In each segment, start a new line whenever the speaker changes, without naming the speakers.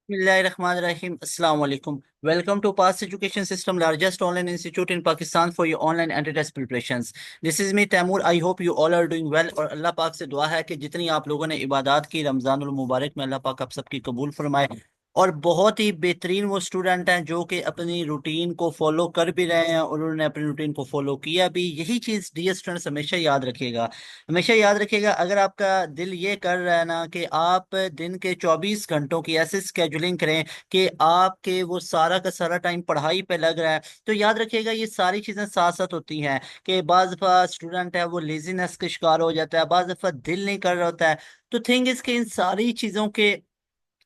Bismillahirrahmanirrahim. Assalamu alaikum. Welcome to Past Education System, largest online institute in Pakistan for your online anti-test preparations. This is me, Taimur. I hope you all are doing well. और अल्लाह पाक से दुआ है कि जितनी आप लोगों ने इबादत की रमज़ानुल मुबारक में, अल्लाह पाक आप सबकी कबूल फरमाए। और बहुत ही बेहतरीन वो स्टूडेंट हैं जो कि अपनी रूटीन को फॉलो कर भी रहे हैं और उन्होंने अपनी रूटीन को फॉलो किया भी। यही चीज़ डियर स्टूडेंट्स हमेशा याद रखिएगा। हमेशा याद रखिएगा, अगर आपका दिल ये कर रहा है ना कि आप दिन के 24 घंटों की ऐसे स्केजुलिंग करें कि आपके वो सारा का सारा टाइम पढ़ाई पे लग रहा है, तो याद रखिएगा ये सारी चीजें साथ साथ होती हैं कि बाज दफा स्टूडेंट है वो लेजीनेस का शिकार हो जाता है, बाज दफा दिल नहीं कर रहा होता है। तो थिंग इसके इन सारी चीजों के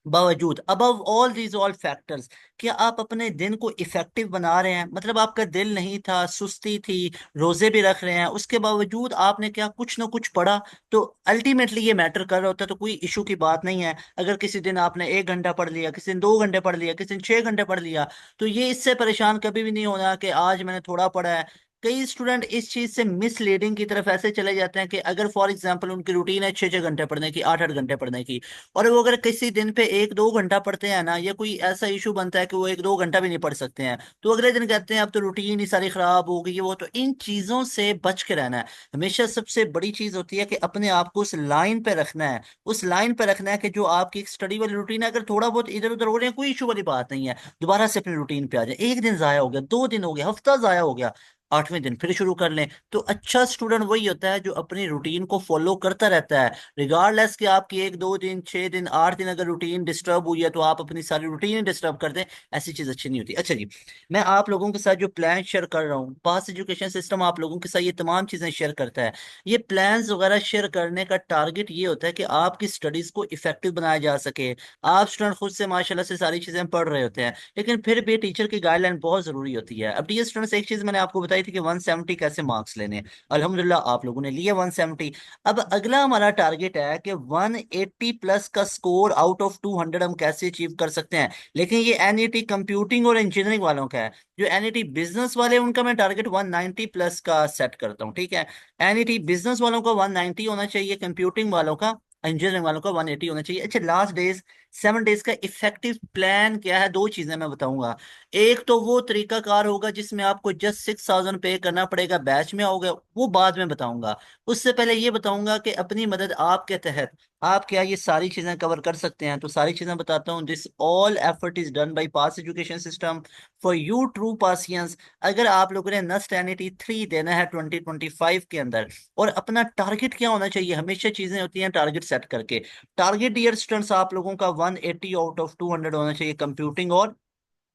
बावजूद, above all these all factors, कि आप अपने दिन को इफेक्टिव बना रहे हैं, मतलब आपका दिल नहीं था, सुस्ती थी, रोजे भी रख रहे हैं, उसके बावजूद आपने क्या कुछ ना कुछ पढ़ा, तो अल्टीमेटली ये मैटर कर रहा होता है। तो कोई इशू की बात नहीं है अगर किसी दिन आपने 1 घंटा पढ़ लिया, किसी दिन 2 घंटे पढ़ लिया, किसी दिन 6 घंटे पढ़ लिया। तो ये इससे परेशान कभी भी नहीं होना कि आज मैंने थोड़ा पढ़ा है। कई स्टूडेंट इस चीज से मिसलीडिंग की तरफ ऐसे चले जाते हैं कि अगर फॉर एग्जाम्पल उनकी रूटीन है 6 6 घंटे पढ़ने की, 8 8 घंटे पढ़ने की, और वो अगर किसी दिन पे 1 2 घंटा पढ़ते हैं ना, या कोई ऐसा इशू बनता है कि वो 1 2 घंटा भी नहीं पढ़ सकते हैं, तो अगले दिन कहते हैं अब तो रूटीन ही सारी खराब हो गई है। वो तो इन चीजों से बच के रहना है। हमेशा सबसे बड़ी चीज होती है कि अपने आप को उस लाइन पे रखना है, उस लाइन पे रखना है कि जो आपकी एक स्टडी वाली रूटीन है, अगर थोड़ा बहुत इधर उधर हो रहे हैं कोई इशू वाली बात नहीं है, दोबारा से अपनी रूटीन पे आ जाए। एक दिन जाया हो गया, 2 दिन हो गया, हफ्ता जाया हो गया, 8वें दिन फिर शुरू कर लें। तो अच्छा स्टूडेंट वही होता है जो अपनी रूटीन को फॉलो करता रहता है, रिगार्डलेस कि आपकी 1 2 दिन, 6 दिन, 8 दिन अगर रूटीन डिस्टर्ब हुई है तो आप अपनी सारी रूटीन ही डिस्टर्ब कर दें। ऐसी चीज अच्छी नहीं होती। अच्छा जी, मैं आप लोगों के साथ जो प्लान शेयर कर रहा हूँ, पास एजुकेशन सिस्टम आप लोगों के साथ ये तमाम चीजें शेयर करता है। ये प्लान्स वगैरह शेयर करने का टारगेट ये होता है कि आपकी स्टडीज को इफेक्टिव बनाया जा सके। आप स्टूडेंट खुद से माशाल्लाह से सारी चीजें पढ़ रहे होते हैं, लेकिन फिर भी टीचर की गाइडलाइन बहुत जरूरी होती है। अब डियर स्टूडेंट्स, एक चीज मैंने आपको बताई थी कि 170 कैसे मार्क्स लेने हैं। अल्हम्दुलिल्लाह आप लोगों ने लिए 170। अब अगला हमारा टारगेट है कि 180 प्लस का स्कोर आउट ऑफ 200 हम कैसे अचीव कर सकते हैं। लेकिन ये एनईटी कंप्यूटिंग और इंजीनियरिंग वालों का है। जो एनईटी बिजनेस वाले हैं, उनका मैं टारगेट 190 प्लस का सेट करता हूँ, ठीक है। एनईटी बिजनेस वालों का 190 होना चाहिए, कंप्यूटिंग वालों का, इंजीनियरिंग वालों का 180 होना चाहिए। अच्छा, लास्ट डेज 7 डेज का इफेक्टिव प्लान क्या है, दो चीजें मैं बताऊंगा। एक तो वो तरीकाकार होगा जिसमें आपको जस्ट 6,000 पे करना पड़ेगा, बैच में आओगे, वो बाद में बताऊंगा। उससे पहले ये बताऊंगा कि अपनी मदद आपके तहत आप क्या ये सारी चीजें कवर कर सकते हैं। तो सारी चीजें बताता हूँ। This all effort is done by pass education system for you true passions. अगर आप लोगों ने नस्ट एनईटी 3 देना है 2025 के अंदर, और अपना टारगेट क्या होना चाहिए, हमेशा चीजें होती हैं टारगेट सेट करके। टारगेट डियर स्टूडेंट्स आप लोगों का 180 आउट ऑफ 200 होना चाहिए कंप्यूटिंग और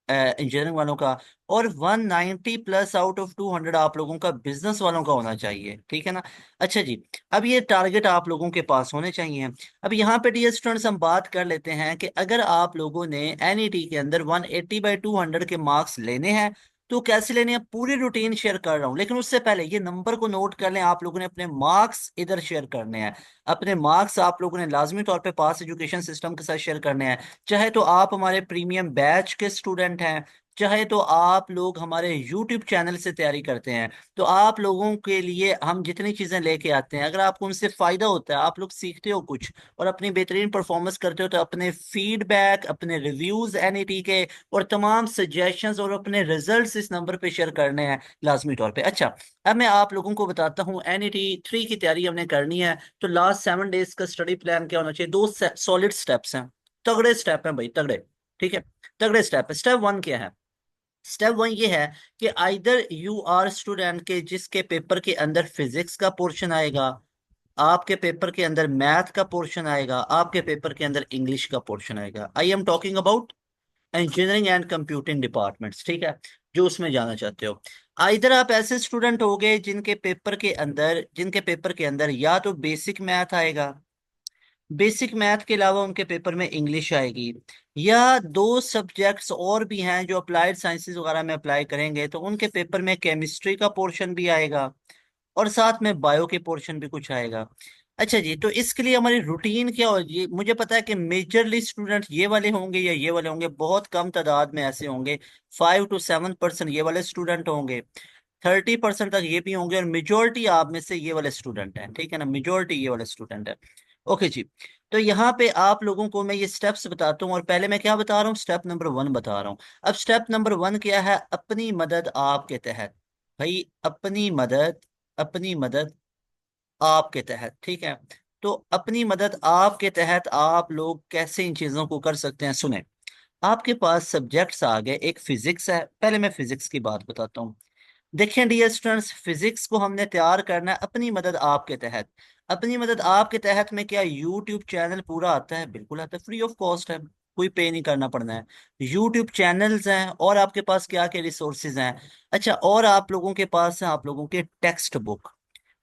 इंजीनियरिंग वालों का, और 190 प्लस आउट ऑफ 200 आप लोगों का बिजनेस वालों का होना चाहिए, ठीक है ना। अच्छा जी, अब ये टारगेट आप लोगों के पास होने चाहिए। अब यहाँ पे डियर स्टूडेंट्स हम बात कर लेते हैं कि अगर आप लोगों ने एनईटी के अंदर 180/200 के मार्क्स लेने हैं, तो कैसे लेने हैं, पूरी रूटीन शेयर कर रहा हूँ। लेकिन उससे पहले ये नंबर को नोट कर लें, आप लोगों ने अपने मार्क्स इधर शेयर करने हैं। अपने मार्क्स आप लोगों ने लाजमी तौर पे पास एजुकेशन सिस्टम के साथ शेयर करने हैं। चाहे तो आप हमारे प्रीमियम बैच के स्टूडेंट हैं, चाहे तो आप लोग हमारे यूट्यूब चैनल से तैयारी करते हैं, तो आप लोगों के लिए हम जितनी चीजें लेके आते हैं, अगर आपको उनसे फायदा होता है, आप लोग सीखते हो कुछ और अपनी बेहतरीन परफॉर्मेंस करते हो, तो अपने फीडबैक, अपने रिव्यूज एनईटी के, और तमाम सजेशंस और अपने रिजल्ट्स इस नंबर पे शेयर करने हैं लाजमी तौर पे। अच्छा, अब मैं आप लोगों को बताता हूँ एनईटी 3 की तैयारी हमने करनी है, तो लास्ट 7 डेज का स्टडी प्लान क्या होना चाहिए। दो सॉलिड स्टेप्स हैं, तगड़े स्टेप हैं भाई, तगड़े, ठीक है। तगड़े स्टेप है। स्टेप 1 क्या है? स्टेप 1 ये है कि आइदर यू आर स्टूडेंट के जिसके पेपर के अंदर फिजिक्स का पोर्शन आएगा, आपके पेपर के अंदर मैथ का पोर्शन आएगा, आपके पेपर के अंदर इंग्लिश का पोर्शन आएगा। I am talking about engineering and computing departments, ठीक है, जो उसमें जाना चाहते हो। इधर आप ऐसे स्टूडेंट होगे जिनके पेपर के अंदर या तो बेसिक मैथ आएगा, बेसिक मैथ के अलावा उनके पेपर में इंग्लिश आएगी, या दो सब्जेक्ट्स और भी हैं जो अप्लाइड साइंसेज वगैरह में अप्लाई करेंगे, तो उनके पेपर में केमिस्ट्री का पोर्शन भी आएगा, और साथ में बायो के पोर्शन भी कुछ आएगा। अच्छा जी, तो इसके लिए हमारी रूटीन क्या होगी? मुझे पता है कि मेजरली स्टूडेंट ये वाले होंगे या ये वाले होंगे, बहुत कम तादाद में ऐसे होंगे, 5 to 7% ये वाले स्टूडेंट होंगे, 30% तक ये भी होंगे, और मेजोरिटी आप में से ये वाले स्टूडेंट हैं, ठीक है ना, मेजोरिटी ये वाले स्टूडेंट है। ओके जी। तो यहाँ पे आप लोगों को मैं ये स्टेप्स बताता हूँ, और पहले मैं क्या बता रहा हूँ, स्टेप नंबर 1 बता रहा हूँ। अब स्टेप नंबर 1 क्या है? अपनी मदद आपके तहत। भाई अपनी मदद, अपनी मदद आपके तहत, ठीक है। तो अपनी मदद आपके तहत आप लोग कैसे इन चीजों को कर सकते हैं, सुने। आपके पास सब्जेक्ट्स आ गए, एक फिजिक्स है। पहले मैं फिजिक्स की बात बताता हूँ। देखें डियर स्टूडेंट्स, फिजिक्स को हमने तैयार करना है अपनी मदद आपके तहत। अपनी मदद आपके तहत में क्या यूट्यूब चैनल पूरा आता है? बिल्कुल आता है, फ्री ऑफ कॉस्ट है, कोई पे नहीं करना पड़ना है। यूट्यूब चैनल्स हैं, और आपके पास क्या क्या रिसोर्सेज हैं? अच्छा, और आप लोगों के पास है आप लोगों के टेक्स्ट बुक।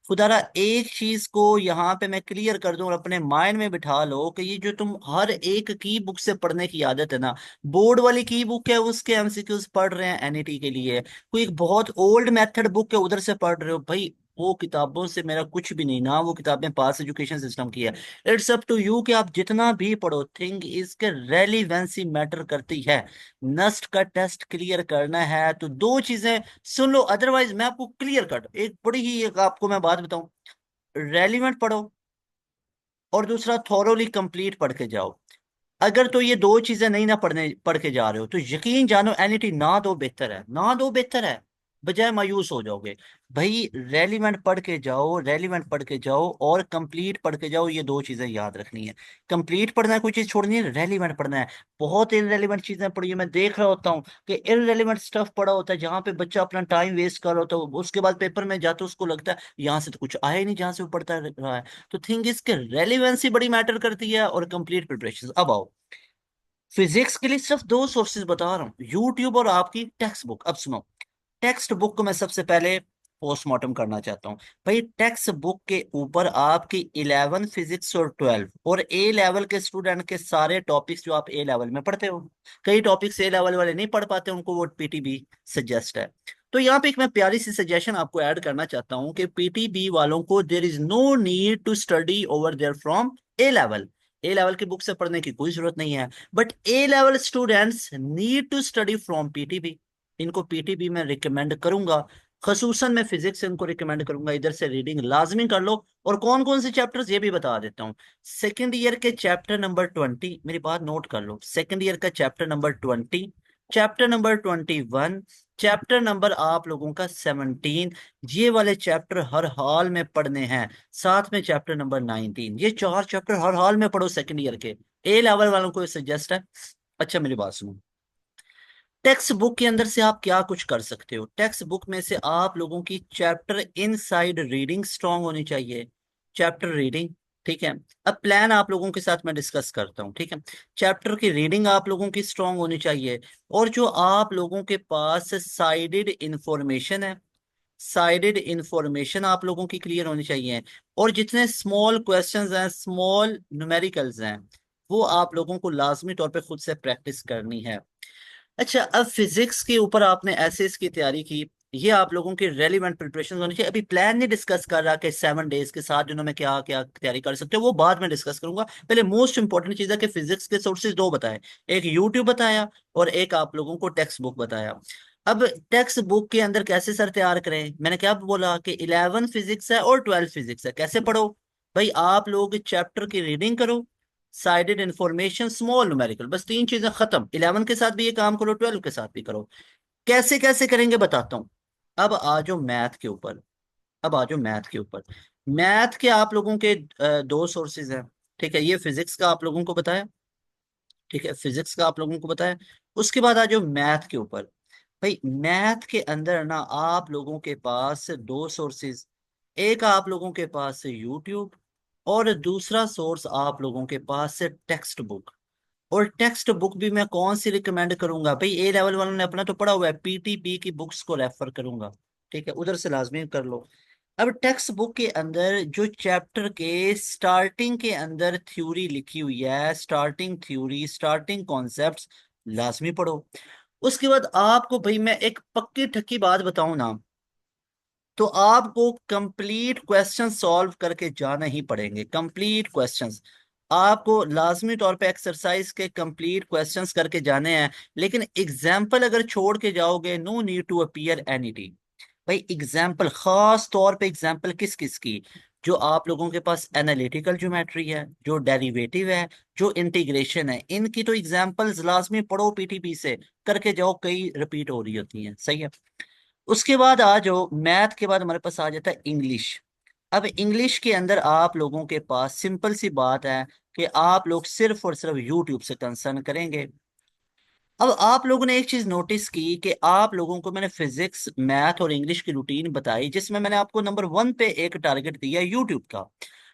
खुदारा एक चीज को यहाँ पे मैं क्लियर कर दूं और अपने माइंड में बिठा लो कि ये जो तुम हर एक की बुक से पढ़ने की आदत है ना, बोर्ड वाली की बुक है उसके एमसीक्यूज पढ़ रहे हैं एनईटी के लिए, कोई एक बहुत ओल्ड मेथड बुक है उधर से पढ़ रहे हो, भाई वो किताबों से मेरा कुछ भी नहीं ना, वो किताबें पास एजुकेशन सिस्टम की है। इट्स अप टू यू कि आप जितना भी पढ़ो, थिंग इसके रेलिवेंसी मैटर करती है। नस्ट का टेस्ट क्लियर करना है तो दो चीजें सुन लो, अदरवाइज मैं आपको क्लियर कट एक बड़ी ही एक आपको मैं बात बताऊं, रेलिवेंट पढ़ो, और दूसरा थॉरोली कंप्लीट पढ़ के जाओ। अगर तो ये दो चीजें नहीं ना पढ़ के जा रहे हो, तो यकीन जानो एनिटी ना दो बेहतर है, ना दो बेहतर है, बजाय मायूस हो जाओगे। भाई रेलिवेंट पढ़ के जाओ, रेलिवेंट पढ़ के जाओ, और कंप्लीट पढ़ के जाओ, ये दो चीजें याद रखनी है। कंप्लीट पढ़ना है, कोई चीज छोड़नी है, रेलिवेंट पढ़ना है। बहुत इनरेलीवेंट चीजें पढ़ी है, मैं देख रहा होता हूँ कि इनरेलीवेंट स्टफ पढ़ा होता है, जहां पे बच्चा अपना टाइम वेस्ट कर रहा होता है, उसके बाद पेपर में जाते उसको लगता है यहाँ से तो कुछ आया ही नहीं जहां से वो पढ़ता रहा है। तो थिंग इसके रेलिवेंसी बड़ी मैटर करती है, और कंप्लीट प्रिपरेशन। अब आओ, फिजिक्स के लिए सिर्फ दो सोर्सेज बता रहा हूँ, यूट्यूब और आपकी टेक्स्ट बुक। अब सुनो, टेक्स्ट बुक को मैं सबसे पहले पोस्टमार्टम करना चाहता हूँ। भाई टेक्स्ट बुक के ऊपर आपकी 11 फिजिक्स और 12 और ए लेवल के स्टूडेंट के सारे टॉपिक्स जो आप ए लेवल में पढ़ते हो, कई टॉपिक्स ए लेवल वाले नहीं पढ़ पाते, उनको वो पीटीबी सजेस्ट है। तो यहाँ पे एक मैं प्यारी सी सजेशन आपको ऐड करना चाहता हूँ कि पीटीबी वालों को there is no need to study over there from A level. A level की बुक से पढ़ने की कोई जरूरत नहीं है, but A level students need to study from PTB. इनको पीटीबी में रिकमेंड करूंगा, खसूसन मैं फिजिक्स से इनको रिकमेंड करूंगा, इधर से रीडिंग लाजमी कर लो। और कौन कौन से चैप्टर्स ये भी बता देता हूँ। सेकंड ईयर के चैप्टर नंबर 20, मेरी बात नोट कर लो, सेकंड ईयर का chapter number 20, chapter number 21, chapter number आप लोगों का 17, ये वाले चैप्टर हर हाल में पढ़ने हैं। साथ में चैप्टर नंबर 19, ये चार चैप्टर हर हाल में पढ़ो सेकंड ईयर के। ए लेवल वालों को सजेस्ट है। अच्छा मेरी बात सुनो, टेक्स्ट बुक के अंदर से आप क्या कुछ कर सकते हो। टेक्स्ट बुक में से आप लोगों की चैप्टर इनसाइड रीडिंग स्ट्रांग होनी चाहिए, चैप्टर रीडिंग, ठीक है। अब प्लान आप लोगों के साथ मैं डिस्कस करता हूँ, ठीक है। चैप्टर की रीडिंग आप लोगों की स्ट्रांग होनी चाहिए, और जो आप लोगों के पास साइडेड इंफॉर्मेशन है, साइडेड इंफॉर्मेशन आप लोगों की क्लियर होनी चाहिए, और जितने स्मॉल क्वेश्चंस हैं, स्मॉल न्यूमेरिकल्स हैं, वो आप लोगों को लाजमी तौर पे खुद से प्रैक्टिस करनी है। अच्छा, अब फिजिक्स के ऊपर आपने एसेस की तैयारी की, ये आप लोगों की रेलिवेंट प्रिपरेशन होनी चाहिए। अभी प्लान नहीं डिस्कस कर रहा कि 7 डेज के साथ दिनों में क्या क्या तैयारी कर सकते हो, वो बाद में डिस्कस करूंगा। पहले मोस्ट इंपॉर्टेंट चीज है कि फिजिक्स के सोर्सेज दो बताए, एक यूट्यूब बताया और एक आप लोगों को टेक्स्ट बुक बताया। अब टेक्स्ट बुक के अंदर कैसे सर तैयार करें, मैंने क्या बोला कि 11 फिजिक्स है और 12 फिजिक्स है, कैसे पढ़ो। भाई आप लोग चैप्टर की रीडिंग करो, साइडेड इंफॉर्मेशन, स्मॉल न्यूमेरिकल, बस तीन चीजें खत्म। 11 के साथ भी ये काम करो, 12 के साथ भी करो। कैसे कैसे करेंगे बताता हूँ। अब आ जाओ मैथ के ऊपर, अब आ जाओ मैथ के ऊपर। मैथ के आप लोगों के दो सोर्सेज हैं, ठीक है। ये फिजिक्स का आप लोगों को बताया, ठीक है, फिजिक्स का आप लोगों को बताया। उसके बाद आ जाओ मैथ के ऊपर। भाई मैथ के अंदर ना आप लोगों के पास दो सोर्सेज, एक आप लोगों के पास है यूट्यूब, और दूसरा सोर्स आप लोगों के पास है टेक्स्ट बुक। और टेक्स्ट बुक भी मैं कौन सी रिकमेंड करूंगा, भाई ए लेवल वालों ने अपना तो पढ़ा हुआ है, पीटीपी की बुक्स को रेफर करूंगा, ठीक है, उधर से लाजमी कर लो। अब टेक्स्ट बुक के अंदर जो चैप्टर के स्टार्टिंग के अंदर थ्योरी लिखी हुई है, स्टार्टिंग थ्योरी, स्टार्टिंग कॉन्सेप्ट्स, लाजमी पढ़ो। उसके बाद आपको भाई मैं एक पक्की ठक्की बात बताऊं ना, तो आपको कंप्लीट क्वेश्चन सॉल्व करके जाना ही पड़ेंगे, कंप्लीट क्वेश्चंस। आपको लाजमी तौर पे एक्सरसाइज के कंप्लीट क्वेश्चंस करके जाने हैं। लेकिन एग्जाम्पल अगर छोड़ के जाओगे, no need to appear any. भाई एग्जाम्पल, खास तौर पे एग्जाम्पल किस किस की, जो आप लोगों के पास एनालिटिकल ज्योमेट्री है, जो डेरिवेटिव है, जो इंटीग्रेशन है, इनकी तो एग्जांपल्स लाजमी पढ़ो, पीटीपी से करके जाओ, कई रिपीट हो रही होती हैं, सही है। उसके बाद आ जाओ मैथ के बाद हमारे पास आ जाता है इंग्लिश। अब इंग्लिश के अंदर आप लोगों के पास सिंपल सी बात है कि आप लोग सिर्फ और सिर्फ यूट्यूब से कंसर्न करेंगे। अब आप लोगों ने एक चीज नोटिस की कि आप लोगों को मैंने फिजिक्स, मैथ और इंग्लिश की रूटीन बताई, जिसमें मैंने आपको नंबर 1 पे एक टारगेट दिया यूट्यूब का।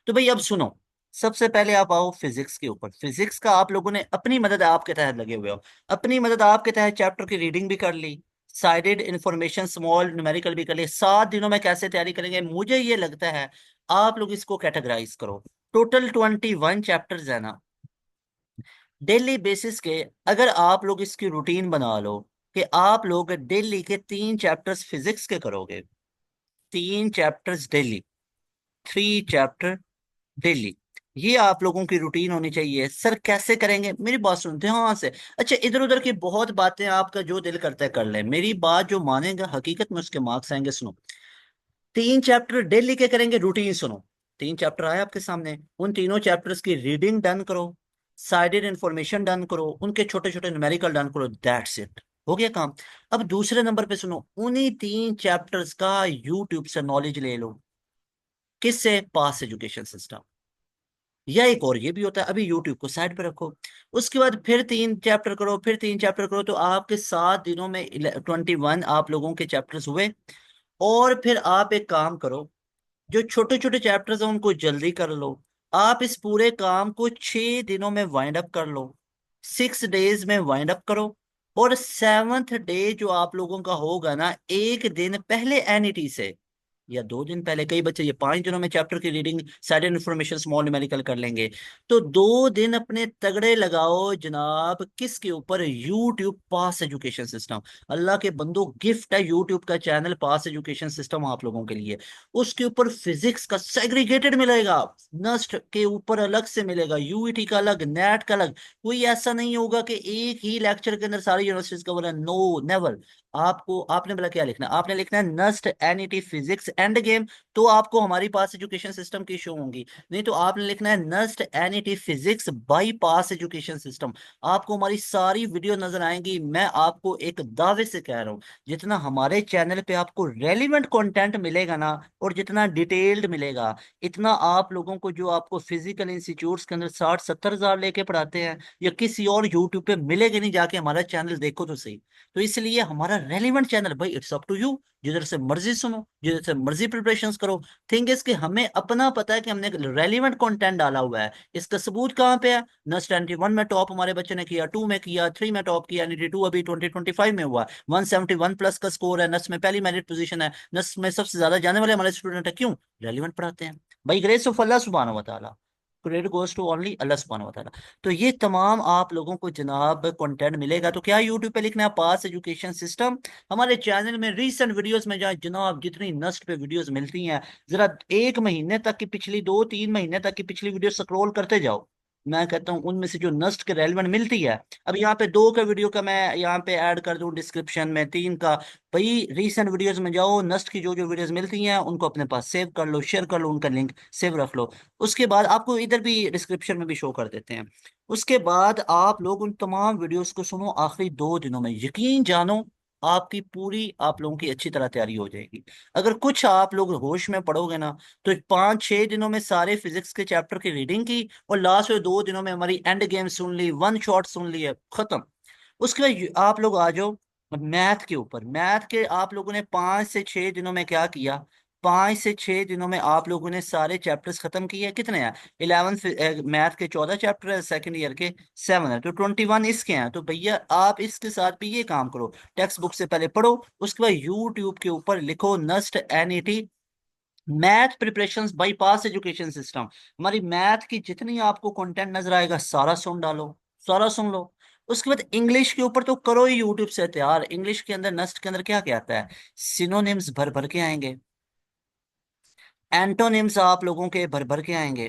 तो भाई अब सुनो, सबसे पहले आप आओ फिजिक्स के ऊपर। फिजिक्स का आप लोगों ने अपनी मदद, आपके तहत लगे हुए हो, अपनी मदद आपके तहत चैप्टर की रीडिंग भी कर ली, साइडेड इंफॉर्मेशन स्मॉल न्यूमेरिकल भी कर लिए। 7 दिनों में कैसे तैयारी करेंगे? मुझे ये लगता है आप लोग इसको कैटेगराइज करो। टोटल 21 चैप्टर्स है ना, डेली बेसिस के अगर आप लोग इसकी रूटीन बना लो कि आप लोग डेली के 3 चैप्टर्स फिजिक्स के करोगे, 3 चैप्टर्स डेली, 3 चैप्टर डेली, ये आप लोगों की रूटीन होनी चाहिए। सर कैसे करेंगे? मेरी बात सुन ध्यान से। अच्छा, इधर उधर की बहुत बातें, आपका जो दिल करता है कर ले, मेरी बात जो मानेगा हकीकत में उसके मार्क्स आएंगे। सुनो, 3 चैप्टर डेली के करेंगे, रूटीन सुनो। 3 चैप्टर आए आपके सामने, उन तीनों चैप्टर्स की रीडिंग डन करो, साइडेड इंफॉर्मेशन डन करो, उनके छोटे छोटे न्यूमेरिकल डन करो, दैट्स इट, हो गया काम। अब दूसरे नंबर पे सुनो, उन्हीं 3 चैप्टर्स का यूट्यूब से नॉलेज ले लो। किससे? पास एजुकेशन सिस्टम। या एक और ये भी होता है, अभी यूट्यूब को साइड पे रखो, उसके बाद फिर 3 चैप्टर करो, फिर 3 चैप्टर करो, तो आपके 7 दिनों में 21 आप लोगों के चैप्टर्स हुए। और फिर आप एक काम करो, जो छोटे छोटे चैप्टर्स हैं उनको जल्दी कर लो। आप इस पूरे काम को 6 दिनों में वाइंड अप कर लो, 6 डेज में वाइंड अप करो। और 7th डे जो आप लोगों का होगा ना, एक दिन पहले एनईटी से या 2 दिन पहले, कई बच्चे ये 5 दिनों में चैप्टर की reading side information small numerical कर लेंगे, तो 2 दिन अपने तगड़े लगाओ जनाब, किसके ऊपर? यूट्यूब पास एजुकेशन सिस्टम। अल्लाह के बंदो, गिफ्ट है यूट्यूब का चैनल पास एजुकेशन सिस्टम आप लोगों के लिए। उसके ऊपर फिजिक्स का सेग्रीगेटेड मिलेगा, नस्ट के ऊपर अलग से मिलेगा, यूईटी का अलग, नेट का अलग। कोई ऐसा नहीं होगा कि एक ही लेक्चर के अंदर सारी यूनिवर्सिटीज कवर है, नो नेवर। आपको, आपने बोला क्या लिखना है? आपने लिखना है NUST NET physics and game, तो आपको हमारी पास एजुकेशन सिस्टम की शो होंगी। नहीं तो आपने लिखना है NUST NET physics by pass education system, आपको हमारी सारी वीडियो नजर आएंगी। मैं आपको एक दावे से कह रहा हूँ, जितना हमारे चैनल पे आपको रेलिवेंट कंटेंट मिलेगा ना, और जितना डिटेल्ड मिलेगा, इतना आप लोगों को जो आपको फिजिकल इंस्टीट्यूट्स के अंदर 60-70 हजार लेके पढ़ाते हैं, या किसी और यूट्यूब पे मिलेगा नहीं, जाके हमारा चैनल देखो तो सही। तो इसलिए हमारा रेलिवेंट चैनल भाई, इट्स अप टू यू, जिधर से मर्जी सुनो, जिधर से मर्जी प्रिपरेशंस करो। थिंग इज कि हमें अपना पता है कि हमने रेलिवेंट कंटेंट डाला हुआ है। इसका सबूत कहाँ पे है? नस्ट 21 में टॉप हमारे बच्चे ने किया, 2 में किया, 3 में टॉप किया, 92 अभी 2025 में हुआ, 171 प्लस का स्कोर है, नस्ट में पहली मेरिट पोजीशन है, नस्ट में सबसे ज्यादा जाने वाले हमारे स्टूडेंट है। क्यों? रेलिवेंट पढ़ाते हैं भाई, ग्रेस ऑफ अल्लाह सुब्हानहू व तआला, क्रेडिट गोज टू ओनली अल्लाह सुब्हानहू व तआला। तो ये तमाम आप लोगों को जनाब कंटेंट मिलेगा। तो क्या यूट्यूब पे लिखना है पास एजुकेशन सिस्टम, हमारे चैनल में रीसेंट वीडियोस में जहाँ जनाब जितनी नस्ट पे वीडियोस मिलती हैं, जरा 1 महीने तक की पिछली, 2-3 महीने तक की पिछली वीडियो स्क्रॉल करते जाओ। मैं कहता हूँ उनमें से जो नस्ट के रेलेवेंट मिलती है, अब यहाँ पे 2 का वीडियो का मैं यहाँ पे ऐड कर दूं डिस्क्रिप्शन में, 3 का। भाई रीसेंट वीडियोस में जाओ, नस्ट की जो जो वीडियोस मिलती हैं उनको अपने पास सेव कर लो, शेयर कर लो, उनका लिंक सेव रख लो। उसके बाद आपको इधर भी डिस्क्रिप्शन में भी शो कर देते हैं। उसके बाद आप लोग उन तमाम वीडियोस को सुनो, आखिरी 2 दिनों में यकीन जानो आपकी पूरी, आप लोगों की अच्छी तरह तैयारी हो जाएगी। अगर कुछ आप लोग होश में पढ़ोगे ना, तो 5-6 दिनों में सारे फिजिक्स के चैप्टर की रीडिंग की, और लास्ट में 2 दिनों में हमारी एंड गेम सुन ली, वन शॉट सुन ली है, खत्म। उसके बाद आप लोग आ जाओ मैथ के ऊपर। मैथ के आप लोगों ने 5 से 6 दिनों में क्या किया? 5 से 6 दिनों में आप लोगों ने सारे चैप्टर्स खत्म किए। कितने हैं? 11th मैथ के 14 चैप्टर है, सेकंड ईयर के 7 है, तो 21 इसके हैं। तो भैया आप इसके साथ भी ये काम करो, टेक्स्ट बुक से पहले पढ़ो, उसके बाद यूट्यूब के ऊपर लिखो NUST NET math preparation by pass education system. हमारी मैथ की जितनी आपको कंटेंट नजर आएगा सारा सुन डालो, सारा सुन लो। उसके बाद इंग्लिश के ऊपर तो करो ही यूट्यूब से तैयार। इंग्लिश के अंदर नस्ट के अंदर क्या क्या आता है? सिनोनिम्स भर भर के आएंगे, एंटोनिम्स आप लोगों के भर भर के आएंगे,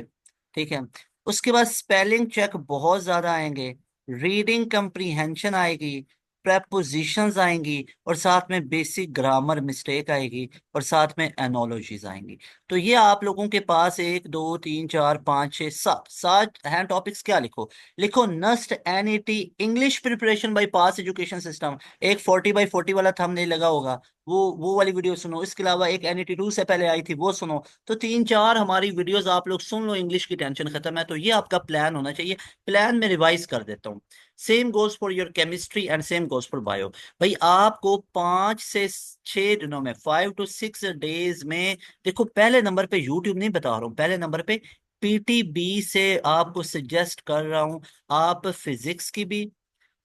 ठीक है। उसके बाद स्पेलिंग चेक बहुत ज्यादा आएंगे, रीडिंग कंप्रीहेंशन आएगी, prepositions आएंगी, और साथ में बेसिक ग्रामर मिस्टेक आएगी, और साथ में एनोलॉजीज आएंगी। तो ये आप लोगों के पास 1 2 3 4 5 6 7 हैंड टॉपिक्स। क्या लिखो? लिखो NUST NET English preparation by pass education system. एक 40x40 वाला थंबनेल लगा होगा, वो वाली वीडियो सुनो। इसके अलावा एक एनईटी 2 से पहले आई थी, वो सुनो। तो 3 4 हमारी वीडियोस आप लोग सुन लो, इंग्लिश की टेंशन खत्म है। तो ये आपका प्लान होना चाहिए। प्लान में रिवाइज कर देता हूँ। Same goes for your chemistry and same goes for bio. भाई आपको 5 से 6 दिनों में, 5 to 6 डेज में, देखो पहले नंबर पे यूट्यूब नहीं बता रहा हूँ, पहले नंबर पे पीटीबी से आपको सजेस्ट कर रहा हूँ। आप फिजिक्स की भी,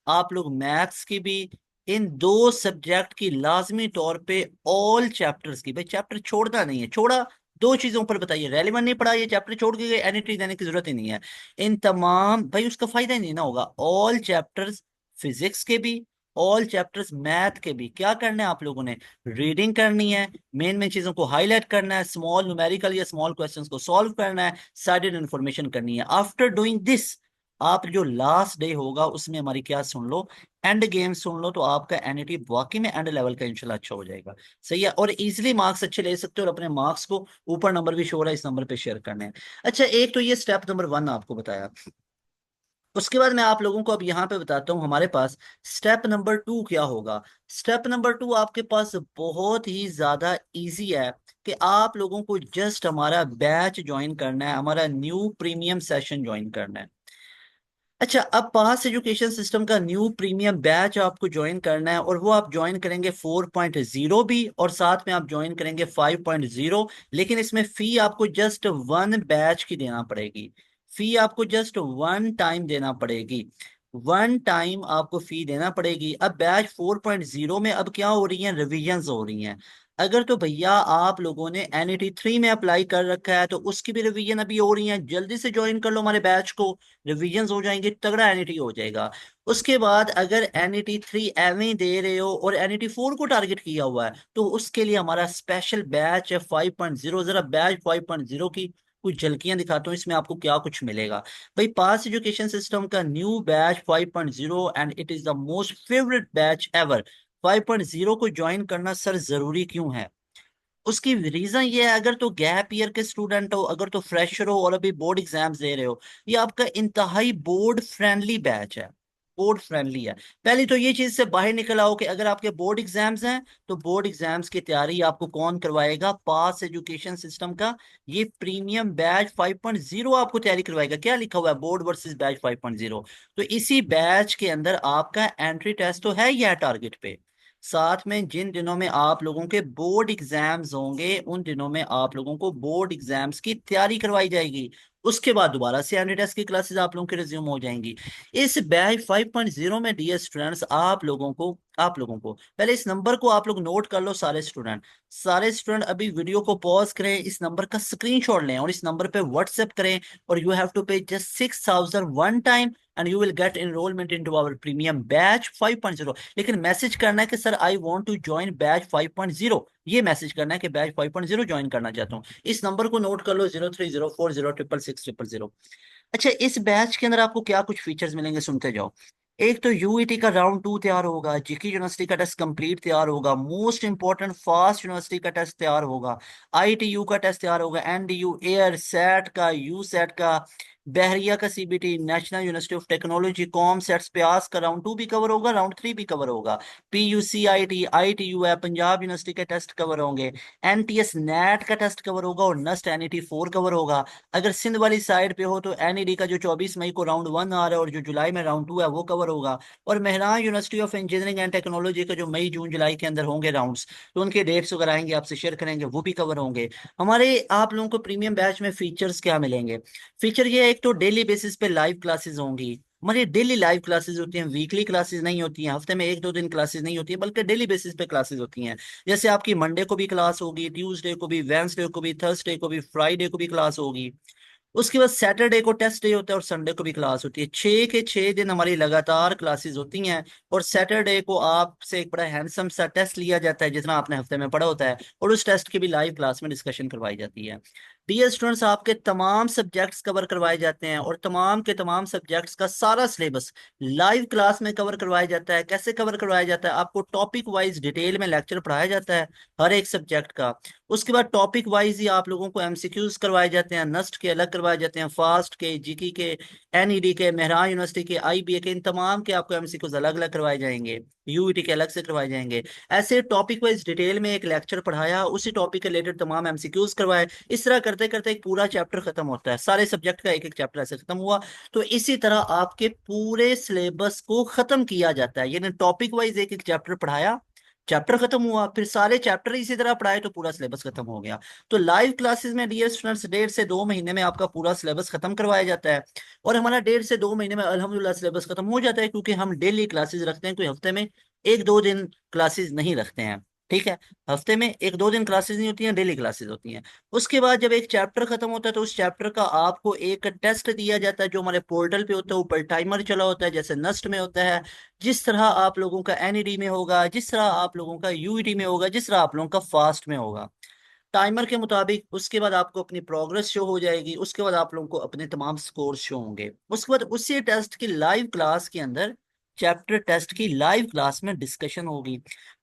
आप लोग मैथ्स की भी, इन 2 सब्जेक्ट की लाजमी तौर पे ऑल चैप्टर्स की, भाई चैप्टर छोड़ना नहीं है। छोड़ा? 2 चीजों पर बताइए, रेलिवेंट नहीं पढ़ा, ये चैप्टर छोड़ के गए, एनईटी देने की जरूरत ही नहीं है। इन तमाम, भाई उसका फायदा ही नहीं ना होगा। ऑल चैप्टर्स फिजिक्स के भी, ऑल चैप्टर्स मैथ के भी, क्या करना है आप लोगों ने? रीडिंग करनी है, मेन मेन चीजों को हाईलाइट करना है, स्मॉल न्यूमेरिकल या स्मॉल क्वेश्चंस को सॉल्व करना है, साइडेड इन्फॉर्मेशन करनी है। आफ्टर डूइंग दिस, आप जो लास्ट डे होगा उसमें हमारी क्या सुन लो, एंड गेम सुन लो। तो आपका एनईटी वाकई में एंड लेवल का इंशाल्लाह अच्छा हो जाएगा। सही है, और इजीली मार्क्स अच्छे ले सकते हो, और अपने मार्क्स को, ऊपर नंबर भी शो हो रहा है, इस नंबर पे शेयर करने हैं। अच्छा, एक तो ये स्टेप नंबर 1 आपको बताया। उसके बाद मैं आप लोगों को अब यहाँ पे बताता हूँ हमारे पास स्टेप नंबर 2 क्या होगा। स्टेप नंबर 2 आपके पास बहुत ही ज्यादा इजी है, कि आप लोगों को जस्ट हमारा बैच ज्वाइन करना है, हमारा न्यू प्रीमियम सेशन ज्वाइन करना है। अच्छा, अब पास एजुकेशन सिस्टम का न्यू प्रीमियम बैच आपको ज्वाइन करना है, और वो आप ज्वाइन करेंगे 4.0 भी, और साथ में आप ज्वाइन करेंगे 5.0। लेकिन इसमें फी आपको जस्ट 1 बैच की देना पड़ेगी। फी आपको जस्ट 1 टाइम देना पड़ेगी। 1 टाइम आपको फी देना पड़ेगी। अब बैच 4.0 में अब क्या हो रही है? रिविजन्स हो रही हैं। अगर तो भैया आप लोगों ने एनईटी 3 में अप्लाई कर रखा है, तो उसकी भी रिवीजन अभी हो रही है। जल्दी से ज्वाइन कर लो हमारे बैच को, रिविजन्स हो जाएंगे, तगड़ा एनईटी हो जाएगा। उसके बाद अगर एनईटी 3 एवं दे रहे हो और एनईटी 4 को टारगेट किया हुआ है, तो उसके लिए हमारा स्पेशल बैच है 5.0। जरा बैच 5.0 की कुछ झलकियां दिखाता हूँ, इसमें आपको क्या कुछ मिलेगा। भाई पास एजुकेशन सिस्टम का new batch 5.0, and it is the most favourite batch ever. 5.0 को ज्वाइन करना सर जरूरी क्यों है? उसकी रीजन ये है, अगर तो गैप ईयर के स्टूडेंट हो, अगर तो फ्रेशर हो और अभी बोर्ड एग्जाम्स दे रहे हो, ये आपका इंतहाई बोर्ड फ्रेंडली बैच है। बोर्ड फ्रेंडली है। पहली तो ये चीज से बाहर निकल आओ कि अगर आपके बोर्ड एग्जाम्स हैं, तो बोर्ड एग्जाम्स की तैयारी आपको कौन करवाएगा? पास एजुकेशन सिस्टम का ये प्रीमियम बैच 5.0 आपको तैयारी करवाएगा। क्या लिखा हुआ है? Board versus batch 5.0। तो इसी बैच के अंदर आपका एंट्री टेस्ट तो है ही है टारगेट पे। साथ में जिन दिनों में आप लोगों के बोर्ड एग्जाम्स होंगे, उन दिनों में आप लोगों को बोर्ड एग्जाम्स की तैयारी करवाई जाएगी। उसके बाद दोबारा से एनुअल टेस्ट की क्लासेस आप लोगों की रिज्यूम हो जाएंगी। इस बैच 5.0 में डियर स्टूडेंट्स, आप लोगों को पहले इस नंबर को आप लोग नोट कर लो। सारे स्टूडेंट अभी वीडियो को पॉज करें, इस नंबर का स्क्रीनशॉट लें और इस नंबर पे व्हाट्सएप करें। और you have to pay just 6,000 1 time, and you will get enrollment into our premium batch 5.0। लेकिन मैसेज करना है कि sir I want to join batch 5.0। ये मैसेज करना है कि बैच 5.0 ज्वाइन करना चाहता हूँ। इस नंबर को नोट कर लो, 0304066600। अच्छा, इस बैच के अंदर आपको क्या कुछ फीचर्स मिलेंगे, सुनते जाओ। एक तो यूईटी का राउंड 2 तैयार होगा, जीके यूनिवर्सिटी का टेस्ट कंप्लीट तैयार होगा, मोस्ट इंपॉर्टेंट फास्ट यूनिवर्सिटी का टेस्ट तैयार होगा, आईटीयू का टेस्ट तैयार होगा, एनडीयू एयर सेट का, यू सेट का, बहरिया का CBT, national university of technology com sets प्यास का राउंड 2 भी कवर होगा, राउंड 3 भी कवर होगा। पीयूसी आईटी आईटीयू है, पंजाब यूनिवर्सिटी के टेस्ट कवर होंगे, एनटीएस नेट का टेस्ट कवर होगा, और नस्ट एनईटी 4 कवर होगा। अगर सिंध वाली साइड पे हो तो एनईडी का जो 24 मई को राउंड 1 आ रहा है और जो जुलाई में राउंड 2 है वो कवर होगा। और Mehran university of engineering and technology का जो मई जून जुलाई के अंदर होंगे राउंड्स, तो उनके डेट्स वगैरह आएंगे, आपसे शेयर करेंगे, वो भी कवर होंगे। हमारे आप लोगों को प्रीमियम बैच में फीचर्स क्या मिलेंगे? फीचर ये है, एक तो डेली बेसिस पे लाइव क्लासेस होंगी। हमारी डेली लाइव क्लासेस होती हैं, वीकली क्लासेस नहीं होती हैं, हफ्ते में 1 2 दिन क्लासेस नहीं होती है, बल्कि डेली बेसिस पे क्लासेस होती हैं। जैसे आपकी मंडे को भी क्लास होगी, ट्यूसडे को भी, वेंसडे को भी, थर्सडे को भी, फ्राइडे को भी क्लास होगी। उसके बाद सैटरडे को टेस्ट डे होता है और संडे को भी क्लास होती है। 6 के 6 दिन हमारी लगातार क्लासेस होती हैं। और सैटरडे को आपसे एक बड़ा हैंडसम सा टेस्ट लिया जाता है, जितना आपने हफ्ते में पढ़ा होता है, और उस टेस्ट की भी लाइव क्लास में डिस्कशन करवाई जाती है। डियर स्टूडेंट्स, आपके तमाम सब्जेक्ट्स कवर करवाए जाते हैं और तमाम के तमाम सब्जेक्ट्स का सारा सिलेबस लाइव क्लास में कवर करवाया जाता है। कैसे कवर करवाया जाता है? आपको टॉपिक वाइज डिटेल में लेक्चर पढ़ाया जाता है हर एक सब्जेक्ट का। उसके बाद टॉपिक वाइज ही आप लोगों को एमसीक्यूज करवाए जाते हैं, नस्ट के अलग करवाए जाते हैं, फास्ट के, जीके के, एनईडी के, मेहरान यूनिवर्सिटी के, आईबीए के, इन तमाम के आपको एमसीक्यूज अलग अलग करवाए जाएंगे, यूईटी के अलग से करवाए जाएंगे। ऐसे टॉपिक वाइज डिटेल में एक लेक्चर पढ़ाया, उसी टॉपिक के रिलेटेड तमाम एमसीक्यूज करवाए। इस तरह करते करते एक पूरा चैप्टर खत्म होता है, सारे सब्जेक्ट का एक एक चैप्टर ऐसे खत्म हुआ। तो इसी तरह आपके पूरे सिलेबस को खत्म किया जाता है, यानी टॉपिक वाइज एक एक चैप्टर पढ़ाया, चैप्टर खत्म हुआ, फिर सारे चैप्टर इसी तरह पढ़ाए तो पूरा सिलेबस खत्म हो गया। तो लाइव क्लासेस में डियर स्टूडेंट्स 1.5 से 2 महीने में आपका पूरा सिलेबस खत्म करवाया जाता है। और हमारा 1.5 से 2 महीने में अल्हम्दुलिल्लाह सिलेबस खत्म हो जाता है, क्योंकि हम डेली क्लासेस रखते हैं, कोई हफ्ते में 1-2 दिन क्लासेस नहीं रखते हैं। ठीक है, हफ्ते में 1-2 दिन क्लासेस नहीं होती हैं, डेली क्लासेस होती हैं। उसके बाद जब एक चैप्टर खत्म होता है तो उस चैप्टर का आपको एक टेस्ट दिया जाता है, जो हमारे पोर्टल पे होता है, ऊपर टाइमर चला होता है, जैसे नस्ट में होता है, जिस तरह आप लोगों का एनईडी में होगा, जिस तरह आप लोगों का यूईटी में होगा, जिस तरह आप लोगों का फास्ट में होगा, टाइमर के मुताबिक। उसके बाद आपको अपनी प्रोग्रेस शो हो जाएगी, उसके बाद आप लोगों को अपने तमाम स्कोर शो होंगे। उसके बाद उसी टेस्ट की लाइव क्लास के अंदर, चैप्टर टेस्ट की लाइव क्लास में डिस्कशन होगी।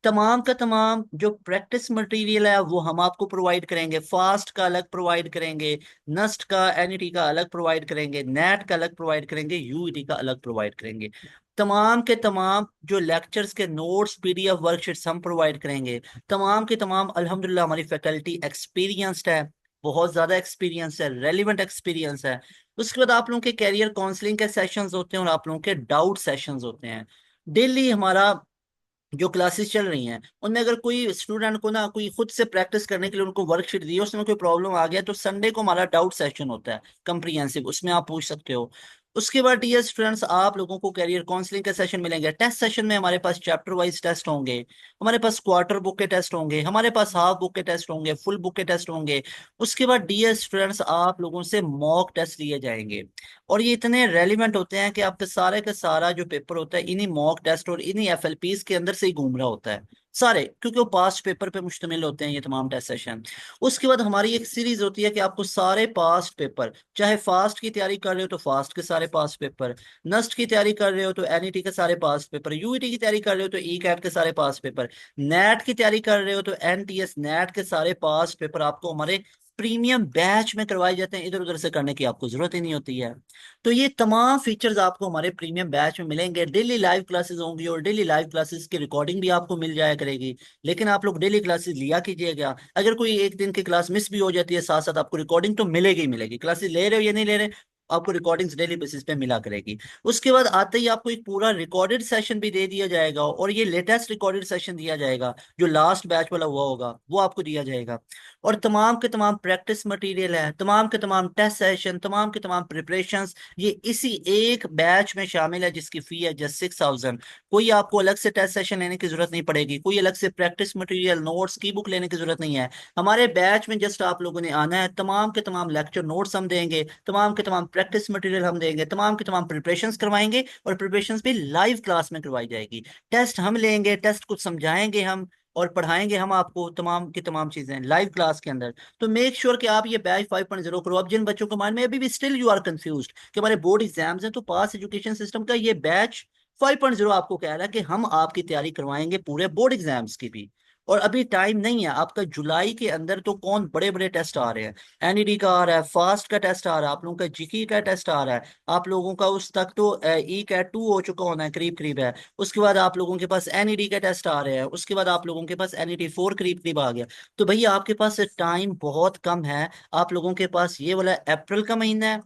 तमाम का तमाम जो प्रैक्टिस मटेरियल है वो हम आपको प्रोवाइड करेंगे, फास्ट का अलग प्रोवाइड करेंगे, नस्ट का, एनईटी का अलग प्रोवाइड करेंगे, नेट का अलग प्रोवाइड करेंगे, यूईटी का अलग प्रोवाइड करेंगे। तमाम के तमाम जो लेक्चर्स के नोट्स, पीडीएफ, वर्कशीट्स हम प्रोवाइड करेंगे। तमाम के तमाम अल्हम्दुलिल्लाह हमारी फैकल्टी एक्सपीरियंस्ड है, बहुत ज्यादा एक्सपीरियंस है, रेलिवेंट एक्सपीरियंस है। उसके बाद आप लोगों के कैरियर काउंसलिंग के सेशंस होते हैं और आप लोगों के डाउट सेशंस होते हैं। डेली हमारा जो क्लासेस चल रही हैं उनमें अगर कोई स्टूडेंट को ना कोई खुद से प्रैक्टिस करने के लिए उनको वर्कशीट दी है, उसमें कोई प्रॉब्लम आ गया, तो संडे को हमारा डाउट सेशन होता है कंप्रीहेंसिव, उसमें आप पूछ सकते हो। उसके बाद डियर स्टूडेंट्स, आप लोगों को करियर काउंसलिंग के सेशन मिलेंगे। टेस्ट सेशन में हमारे पास चैप्टर वाइज टेस्ट होंगे, हमारे पास क्वार्टर बुक के टेस्ट होंगे, हमारे पास हाफ बुक के टेस्ट होंगे, फुल बुक के टेस्ट होंगे। उसके बाद डियर स्टूडेंट्स, आप लोगों से मॉक टेस्ट लिए जाएंगे, और ये इतने रेलिवेंट होते हैं कि आपका सारे का सारा जो पेपर होता है इन्हीं मॉक टेस्ट और इन्हीं एफएलपीज के अंदर से ही घूम रहा होता है सारे, क्योंकि वो पास्ट पेपर पे मुश्तमिल होते हैं ये तमाम टेस्ट सेशन। उसके बाद हमारी एक सीरीज होती है कि आपको सारे पास्ट पेपर, चाहे फास्ट की तैयारी कर रहे हो तो फास्ट के सारे पास्ट पेपर, नस्ट की तैयारी कर रहे हो तो एनईटी के सारे पास्ट पेपर, यूईटी की तैयारी कर रहे हो तो ई कैट के सारे पास्ट पेपर, नेट की तैयारी कर रहे हो तो एनटीएस नेट के सारे पास्ट पेपर आपको हमारे प्रीमियम बैच में करवाए जाते हैं। इधर उधर से करने की आपको जरूरत ही नहीं होती है। तो ये तमाम फीचर्स आपको हमारे प्रीमियम बैच में मिलेंगे। डेली लाइव क्लासेस होंगी और डेली लाइव क्लासेस की रिकॉर्डिंग भी आपको मिल जाया करेगी। लेकिन आप लोग डेली क्लासेस लिया कीजिएगा, अगर कोई एक दिन की क्लास मिस भी हो जाती है, साथ साथ आपको रिकॉर्डिंग तो मिलेगी ही मिलेगी। क्लासेस ले रहे हो या नहीं ले रहे, आपको रिकॉर्डिंग्स डेली बेसिस पे मिला करेगी। उसके बाद आते ही आपको एक पूरा रिकॉर्डेड सेशन भी दे दिया जाएगा, और ये लेटेस्ट रिकॉर्डेड सेशन दिया जाएगा, जो लास्ट बैच वाला हुआ होगा वो आपको दिया जाएगा। और तमाम के तमाम प्रैक्टिस मटेरियल है, तमाम के तमाम टेस्ट सेशन, तमाम के तमाम प्रिपरेशंस, ये इसी एक बैच में शामिल है, जिसकी फी है जस्ट 6,000। कोई आपको अलग से टेस्ट सेशन लेने की जरूरत नहीं पड़ेगी, कोई अलग से प्रैक्टिस मटेरियल, नोट्स की बुक लेने की जरूरत नहीं है। हमारे बैच में जस्ट आप लोगों ने आना है, तमाम के तमाम लेक्चर नोट्स हम देंगे, तमाम के तमाम प्रैक्टिस मटेरियल हम देंगे, तमाम के तमाम प्रिपरेशंस करवाएंगे, और प्रिपरेशंस भी लाइव क्लास में करवाई जाएगी। टेस्ट हम लेंगे, टेस्ट कुछ समझाएंगे हम, और पढ़ाएंगे हम आपको तमाम की तमाम चीजें लाइव क्लास के अंदर। तो मेक श्योर कि आप ये बैच 5.0 करो। अब जिन बच्चों के माइंड में अभी भी स्टिल यू आर कंफ्यूज कि हमारे बोर्ड एग्जाम्स हैं, तो पास एजुकेशन सिस्टम का ये बैच 5.0 आपको कह रहा है कि हम आपकी तैयारी करवाएंगे पूरे बोर्ड एग्जाम्स की भी। और अभी टाइम नहीं है आपका, जुलाई के अंदर तो कौन बड़े बड़े टेस्ट आ रहे हैं, एनईडी का आ रहा है, फास्ट का टेस्ट आ रहा है, आप लोगों का जीके का टेस्ट आ रहा है, आप लोगों का उस तक तो ई कैट 2 हो चुका होना है, करीब करीब है। उसके बाद आप लोगों के पास एनईडी का टेस्ट आ रहे हैं, उसके बाद आप लोगों के पास एनईडी 4 करीब करीब आ गया। तो भैया आपके पास टाइम बहुत कम है। आप लोगों के पास ये वाला अप्रैल का महीना है,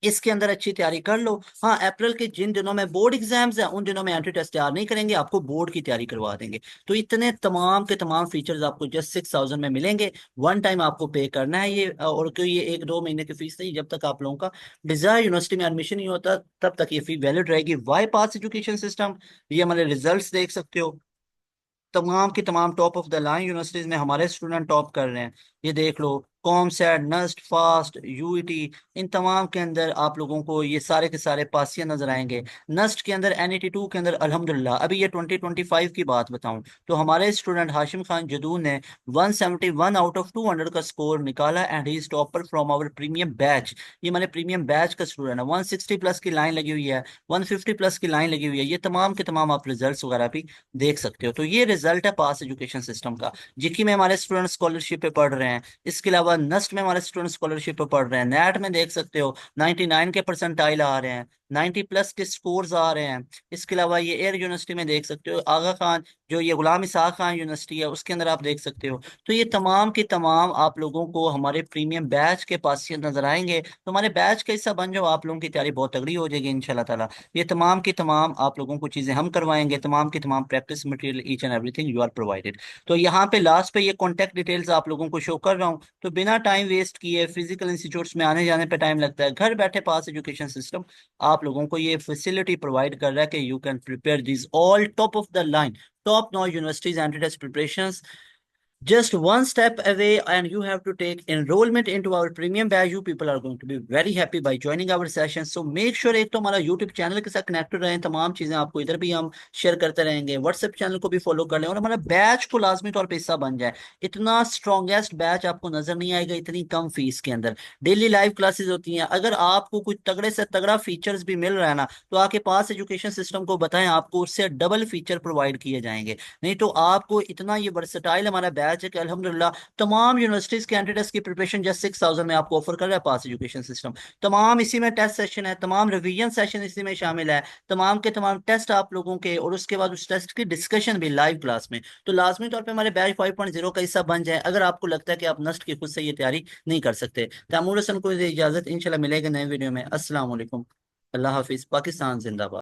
इसके अंदर अच्छी तैयारी कर लो। हाँ, अप्रैल के जिन दिनों में बोर्ड एग्जाम्स हैं उन दिनों में एंट्री टेस्ट तैयार नहीं करेंगे, आपको बोर्ड की तैयारी करवा देंगे। तो इतने तमाम के तमाम फीचर्स आपको जस्ट 6,000 में मिलेंगे। वन टाइम आपको पे करना है ये, और कोई ये 1-2 महीने की फीस नहीं, जब तक आप लोगों का डिजायर यूनिवर्सिटी में एडमिशन नहीं होता तब तक ये फी वैलिड रहेगी। वाई पास एजुकेशन सिस्टम, ये हमारे रिजल्ट देख सकते हो, तमाम की तमाम top of the line universities में हमारे स्टूडेंट टॉप कर रहे हैं। ये देख लो, कॉमसेट, नस्ट, फास्ट, यूईटी, इन तमाम के अंदर आप लोगों को ये सारे के सारे पासियां नजर आएंगे। नस्ट के अंदर, NET2 के अंदर अल्हम्दुलिल्लाह, अभी ये 2025 की बात बताऊं तो हमारे स्टूडेंट हाशिम खान जदू ने 171 आउट ऑफ 200 का स्कोर निकाला and he is topper from our premium batch. ये मैंने प्रीमियम बैच का स्टूडेंट है। 160 प्लस की लाइन लगी हुई है, 150 प्लस की लाइन लगी हुई है। ये तमाम के तमाम आप रिजल्ट्स वगैरह भी देख सकते हो। तो ये रिजल्ट है पास एजुकेशन सिस्टम का। जिकी में हमारे स्टूडेंट स्कॉलरशिप पे पढ़ रहे हैं। इसके अलावा नस्ट में हमारे स्टूडेंट स्कॉलरशिप पे पढ़ रहे हैं। नेट में देख सकते हो 99 के परसेंटाइल आ रहे हैं, 90 प्लस के स्कोर्स आ रहे हैं। इसके अलावा ये एयर यूनिवर्सिटी में देख सकते हो, आगा खान जो ये गुलाम इसाक खान यूनिवर्सिटी है उसके अंदर आप देख सकते हो। तो ये तमाम के तमाम आप लोगों को हमारे प्रीमियम बैच के पास ये नजर आएंगे। तो हमारे बैच का हिस्सा बन जाओ, आप लोगों की तैयारी बहुत तगड़ी हो जाएगी इंशाल्लाह ताला। ये तमाम की तमाम आप लोगों को चीजें हम करवाएंगे, तमाम की तमाम practice material, each and everything you are provided. तो यहाँ पे लास्ट पे ये कॉन्टैक्ट डिटेल्स आप लोगों को शो कर रहा हूँ। तो बिना टाइम वेस्ट किए, फिजिकल इंस्टीट्यूट्स में आने जाने पे टाइम लगता है, घर बैठे पास एजुकेशन सिस्टम आप लोगों को ये फैसिलिटी प्रोवाइड कर रहा है कि you can prepare this all top of the line, top notch universities and test preparations just one step away, and you have to take enrollment into our premium batch. You people are going to be very happy by joining our session, so make sure एक तो हमारा YouTube channel के साथ connected रहें। तमाम चीजें आपको इधर भी हम शेयर करते रहेंगे। WhatsApp चैनल को भी फॉलो कर लें और हमारा बैच को लाजमी तौर पे हिस्सा बन जाए। इतना स्ट्रॉन्गेस्ट बैच आपको नजर नहीं आएगा इतनी कम फीस के अंदर। डेली लाइव क्लासेस होती हैं। अगर आपको कुछ तगड़े से तगड़ा फीचर्स भी मिल रहा है ना, तो आके पास एजुकेशन सिस्टम को बताएं, आपको उससे डबल फीचर प्रोवाइड किए जाएंगे। नहीं तो आपको इतना ये वर्सेटाइल हमारा बैच है कि अल्हम्दुलिल्लाह तमाम यूनिवर्सिटीज के एंट्री टेस्ट की प्रिपरेशन जस्ट 6000 में आपको ऑफर कर रहा है पास एजुकेशन सिस्टम। तमाम इसी में टेस्ट सेशन है, तमाम रिवीजन सेशन इसी में शामिल है, तमाम के तमाम टेस्ट आप लोगों के, और उसके बाद उस टेस्ट की डिस्कशन भी लाइव क्लास में। तो लाजमी तौर पे हमारे बैच 5.0 का हिस्सा बन जाए अगर आपको लगता है कि आप नस्ट की खुद से ये तैयारी नहीं कर सकते। तैमूर हसन को इजाजत, इंशाल्लाह मिलेगा नए वीडियो में। अस्सलाम वालेकुम, अल्लाह हाफिज, पाकिस्तान जिंदाबाद।